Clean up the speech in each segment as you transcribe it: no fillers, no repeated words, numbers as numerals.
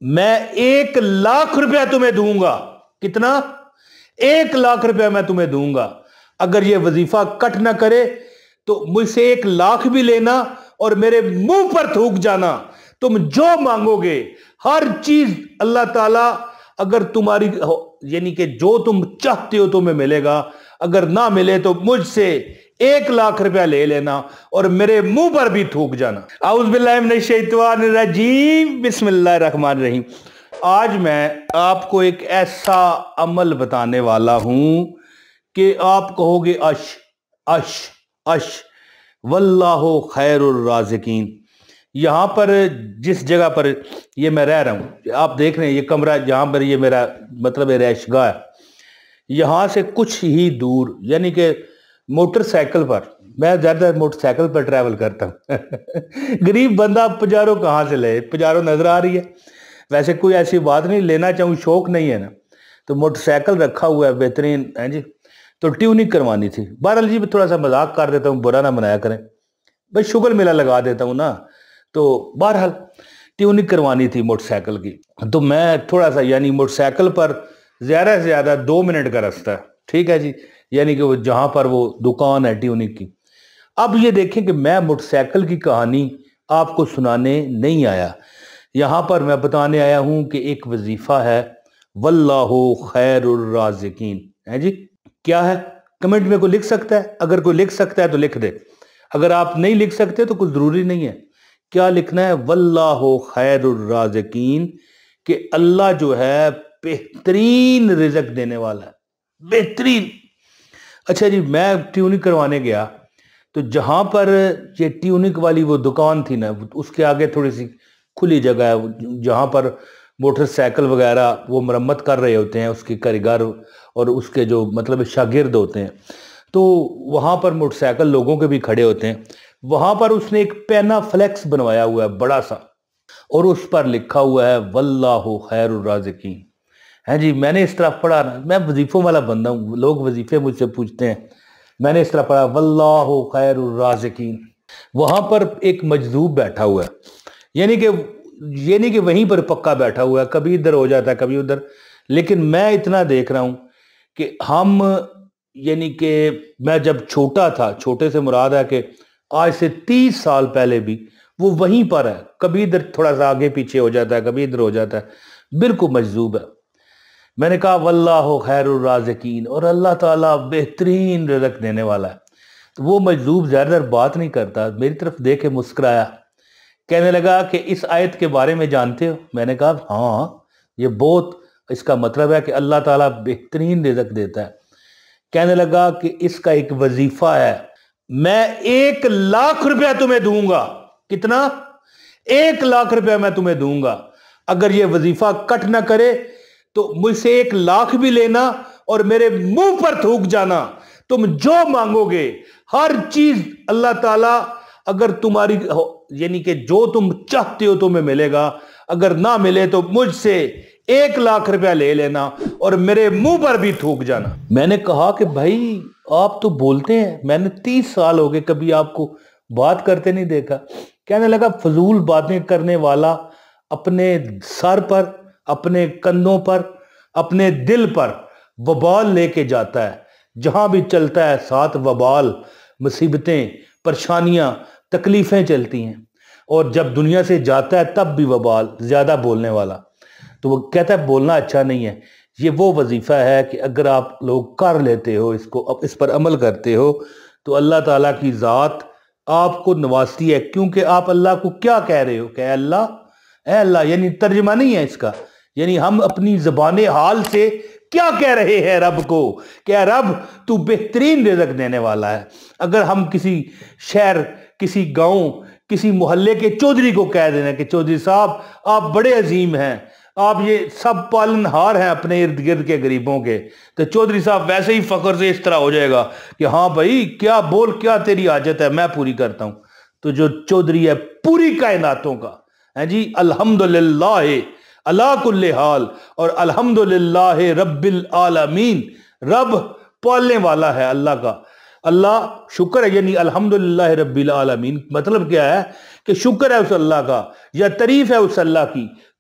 میں 1,00,000 تمہیں دوں گا۔ کتنا؟ 1,00,000 میں تمہیں دوں گا اگر یہ وظیفہ کٹ نہ کرے تو مجھ سے 1,00,000 بھی لینا اور میرے منہ پر تھوک جانا۔ تم جو مانگو گے ہر چیز اللہ تعالیٰ اگر تمہاری یعنی کہ جو تم چاہتے ہو تمہیں ملے گا، اگر نہ ملے تو مجھ سے 1,00,000 لے لینا اور میرے منہ پر بھی تھوک جانا۔ اعوذ باللہ من الشیطان الرجیم، بسم اللہ الرحمن الرحیم۔ آج میں آپ کو ایک ایسا عمل بتانے والا ہوں کہ آپ کہو گے اش اش اش، واللہ خیر الرازقین۔ یہاں پر جس جگہ پر یہ میں رہ رہا ہوں، آپ دیکھ رہے ہیں یہ کمرہ جہاں پر یہ میرا مطلب رہائش گاہ ہے، یہاں سے کچھ ہی دور یعنی کہ موٹر سائیکل پر، میں زیادہ موٹر سائیکل پر ٹریول کرتا ہوں غریب بندہ پجارو کہاں سے لے؟ پجارو نظر آ رہی ہے، ویسے کوئی ایسی بات نہیں، لینا چاہوں شوق نہیں ہے نا، تو موٹر سائیکل رکھا ہوا ہے بہترین ہے جی، تو ٹیوننگ کروانی تھی۔ بہرحال جی تھوڑا سا مذاق کر دیتا ہوں، برا نہ منایا کریں بھائی، شغل میلہ لگا دیتا ہوں نا، تو بہرحال ٹیوننگ کروانی تھی موٹر سائیکل کی، تو میں تھوڑا سا یعنی موٹر سائیکل پر زیادہ سے زیادہ 2 منٹ کا راستہ ہے، ٹھیک ہے جی، یعنی کہ وہ جہاں پر وہ دکان ہے ٹیوننگ کی۔ اب یہ دیکھیں کہ میں موٹر سائیکل کی کہانی آپ کو سنانے نہیں آیا، یہاں پر میں بتانے آیا ہوں کہ ایک وظیفہ ہے واللہ خیر الرازقین ہے جی۔ کیا ہے؟ کمنٹ میں کوئی لکھ سکتا ہے؟ اگر کوئی لکھ سکتا ہے تو لکھ دے، اگر آپ نہیں لکھ سکتے تو کچھ ضروری نہیں ہے۔ کیا لکھنا ہے؟ واللہ خیر الرازقین، کہ اللہ جو ہے بہترین رزق دینے والا ہے، بہترین۔ اچھا جی، میں ٹیوننگ کروانے گیا تو جہاں پر یہ ٹیوننگ والی وہ دکان تھی نا، اس کے آگے تھوڑی سی کھلی جگہ ہے جہاں پر موٹر سائیکل وغیرہ وہ مرمت کر رہے ہوتے ہیں، اس کے کاریگر اور اس کے جو مطلب شاگرد ہوتے ہیں، تو وہاں پر موٹر سائیکل لوگوں کے بھی کھڑے ہوتے ہیں۔ وہاں پر اس نے ایک پینا فلیکس بنوایا ہوا ہے بڑا سا، اور اس پر لکھا ہوا ہے واللہ خیر الرازقین ہے جی۔ میں نے اس طرح پڑھا نا، میں وظیفوں والا بندہ ہوں، لوگ وظیفے مجھ سے پوچھتے ہیں، میں نے اس طرح پڑھا واللہ خیر الرازقین۔ وہاں پر ایک مجذوب بیٹھا ہوا ہے، یعنی کہ وہیں پر پکا بیٹھا ہوا ہے، کبھی ادھر ہو جاتا ہے کبھی ادھر، لیکن میں اتنا دیکھ رہا ہوں کہ ہم یعنی کہ میں جب چھوٹا تھا، چھوٹے سے مراد ہے کہ آج سے 30 سال پہلے بھی وہ وہیں پر ہے، کبھی ادھر تھوڑا سا آگے پیچھے ہو جاتا ہے کبھی ادھر ہو جاتا ہے، بالکل مجذوب ہے۔ میں نے کہا واللہ خیر الرازقین، اور اللہ تعالیٰ بہترین رزق دینے والا ہے۔ تو وہ مجذوب زیادہ تر بات نہیں کرتا، میری طرف دیکھ کے مسکرایا، کہنے لگا کہ اس آیت کے بارے میں جانتے ہو؟ میں نے کہا ہاں، یہ بہت اس کا مطلب ہے کہ اللہ تعالیٰ بہترین رزق دیتا ہے۔ کہنے لگا کہ اس کا ایک وظیفہ ہے، میں 1,00,000 تمہیں دوں گا۔ کتنا؟ 1,00,000 میں تمہیں دوں گا اگر یہ وظیفہ کٹ نہ کرے تو مجھ سے 1,00,000 بھی لینا اور میرے منہ پر تھوک جانا۔ تم جو مانگو گے ہر چیز اللہ تعالیٰ اگر تمہاری یعنی کہ جو تم چاہتے ہو تمہیں ملے گا، اگر نہ ملے تو مجھ سے 1,00,000 لے لینا اور میرے منہ پر بھی تھوک جانا۔ میں نے کہا کہ بھائی آپ تو بولتے ہیں، میں نے 30 سال ہو گئے کبھی آپ کو بات کرتے نہیں دیکھا۔ کہنے لگا فضول باتیں کرنے والا اپنے سر پر، اپنے کندھوں پر، اپنے دل پر وبال لے کے جاتا ہے، جہاں بھی چلتا ہے ساتھ وبال، مصیبتیں، پریشانیاں، تکلیفیں چلتی ہیں، اور جب دنیا سے جاتا ہے تب بھی وبال، زیادہ بولنے والا۔ تو وہ کہتا ہے بولنا اچھا نہیں ہے۔ یہ وہ وظیفہ ہے کہ اگر آپ لوگ کر لیتے ہو اس کو، اس پر عمل کرتے ہو، تو اللہ تعالیٰ کی ذات آپ کو نوازتی ہے، کیونکہ آپ اللہ کو کیا کہہ رہے ہو کہ اے اللہ، یعنی ترجمہ نہیں ہے اس کا، یعنی ہم اپنی زبان حال سے کیا کہہ رہے ہیں رب کو کہ اے رب تو بہترین رزق دینے والا ہے۔ اگر ہم کسی شہر، کسی گاؤں، کسی محلے کے چودھری کو کہہ دینا کہ چودھری صاحب آپ بڑے عظیم ہیں، آپ یہ سب پالن ہار ہیں اپنے ارد گرد کے غریبوں کے، تو چودھری صاحب ویسے ہی فخر سے اس طرح ہو جائے گا کہ ہاں بھائی کیا بول، کیا تیری حاجت ہے، میں پوری کرتا ہوں۔ تو جو چودھری ہے پوری کائناتوں کا ہے جی، الحمدللہ علی کل حال، اور الحمدللہ رب العالمین، رب پالنے والا ہے اللہ کا، اللہ شکر ہے، یعنی الحمدللہ رب العالمین مطلب کیا ہے کہ شکر ہے اس اللہ کا، یا تعریف ہے اس اللہ کی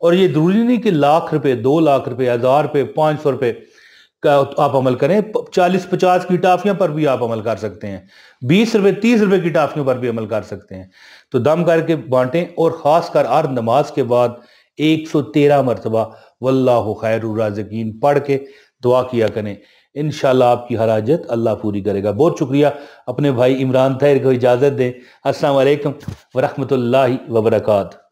اور یہ ضروری نہیں کہ لاکھ روپے، 2 لاکھ روپے، 1000 روپے، 500 روپے کا آپ عمل کریں، 40-50 کی ٹافیاں پر بھی آپ عمل کر سکتے ہیں، 20 روپے 30 روپے کی ٹافیوں پر بھی عمل کر سکتے ہیں۔ تو دم کر کے بانٹیں، اور خاص کر ہر نماز کے بعد 113 مرتبہ واللہ خیر الرازقین پڑھ کے دعا کیا کریں، انشاءاللہ آپ کی ہر حاجت اللہ پوری کرے گا۔ بہت شکریہ، اپنے بھائی عمران طاہر کو اجازت دیں۔ السلام علیکم ورحمۃ اللہ وبرکاتہ۔